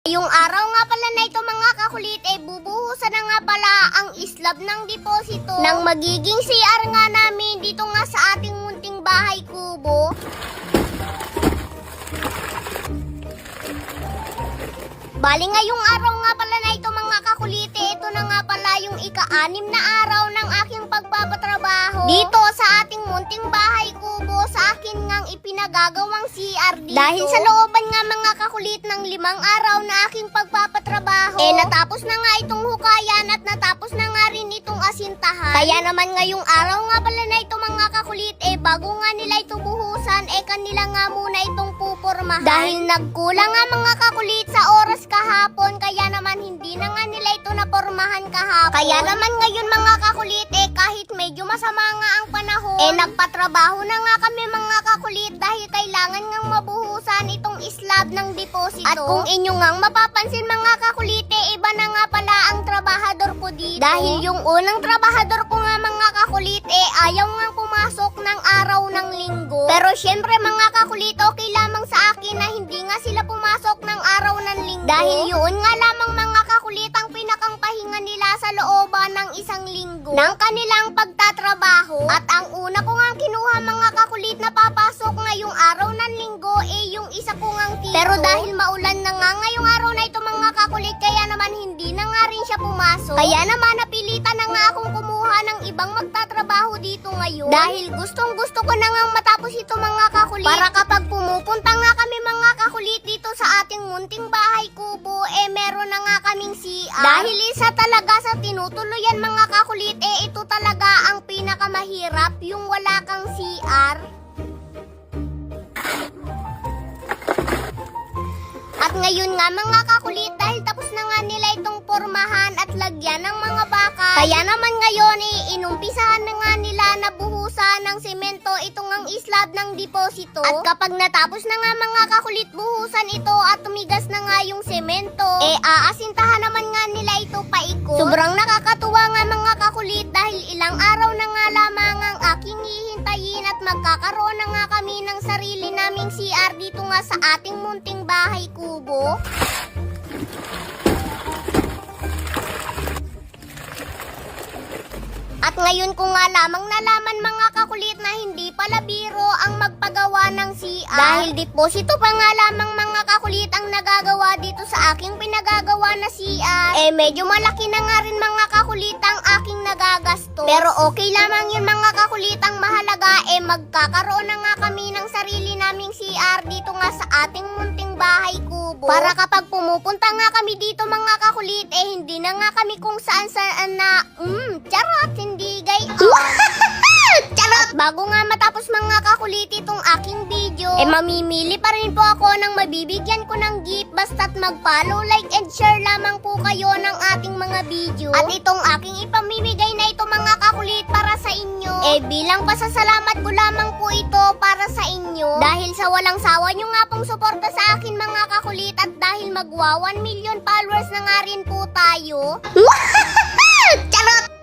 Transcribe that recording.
Yung araw nga pala na ito mga kakulit, bubuhusan na nga pala ang slab ng deposito ng magiging CR nga namin dito nga sa ating munting bahay kubo. Bali ngayong araw nga pala na ito mga kakulite, ito na nga pala yung ika-6 na araw ng aking pagpapatrabaho dito sa ating munting bahay kubo, sa akin ngang ipinagagawang CR dito. Dahil sa looban nga mga kakulit ng 5 araw na aking pagpapatrabaho, natapos na nga itong hukayan at natapos na nga rin itong asintahan. Kaya naman ngayong araw nga pala na ito mga kakulit, bago nga nila ito buhusan, kanila nga muna itong pupurmahan. Dahil nagkulang nga mga kakulit sa oras kahapon, kaya naman hindi na nga nila ito napormahan kahapon. Kaya naman ngayon mga kakulit, kahit medyo masama nga ang panahon, nagpatrabaho na nga kami mga kakulit dahil kailangan nga mabuhusan itong slab ng deposito. At kung inyo nga mapapansin mga kakulit, iba na nga pala ang trabahador ko dito. Dahil yung unang trabahador ko nga mga kakulit, ayaw nga pumasok ng araw ng linggo. Pero syempre mga kakulit, okay lamang sa akin na hindi nga sila pumasok ng araw ng linggo. Dahil yun nga lamang mga kakulit ang pinakang pahinga nila sa looban ng isang linggo ng kanilang pagtatrabaho. At ang una ko nga kinuha mga kakulit na papasok ngayong araw ng linggo, yung isa ko ngang tito. Pero dahil maulan na nga ngayong araw na ito mga kakulit, kaya naman hindi na nga rin siya pumasok. Kaya naman napilitan na nga akong kumuha ng ibang magtatrabaho dito ngayon. Dahil gustong gusto ko na nga matapos ito mga kakulit, para kapag pumupunta nga kami mga kakulit dito sa ating munting bahay kubo, meron na nga kaming CR. Dahil isa talaga sa tinutuluyan mga kakulit, ito talaga ang pinakamahirap, yung wala kang CR. At ngayon nga mga kakulit, dahil tapos na nga nila itong pormahan at lagyan ng mga bakal, kaya naman ngayon inumpisahan na nga nila na buhusan ng semento itong ang slab ng deposito. At kapag natapos na nga mga kakulit buhusan ito at tumigas na nga yung semento, aasintahan naman nga nila ito paikot. Sobrang nakakatuwa nga mga kakulit dahil ilang araw na nga lamang ang aking hihintayin at magkakaroon na nga kami ng sarili naming CR dito nga sa ating munting bahay kubo. At ngayon ko nga lamang nalaman mga kakulit na hindi pala biro ang magpagawa ng CR. Dahil deposito pa nga lamang mga kakulit ang nagagawa dito sa aking pinagagawa na CR. Medyo malaki na nga rin mga kakulit ang aking nagagastos. Pero okay lamang yun mga kakulit, ang mahalaga magkakaroon na nga kami ng sarili naming CR dito nga sa ating munting bahay kubo. Para kapag pumupunta nga kami dito mga kakulit, hindi na nga kami kung saan na charot, hindi Charot! Bago nga matapos mga kakulit itong aking video, mamimili pa rin po ako ng mabibigyan ko ng gift, basta't mag-follow, like, and share lamang po kayo ng ating mga video. At itong aking ipamimigay na ito mga kakulit para sa inyo, bilang pasasalamat ko lamang po ito para sa inyo. Dahil sa walang sawa nyo nga pong suporta sa akin mga kakulit, at dahil magwa 1 million followers na nga rin po tayo. Charot!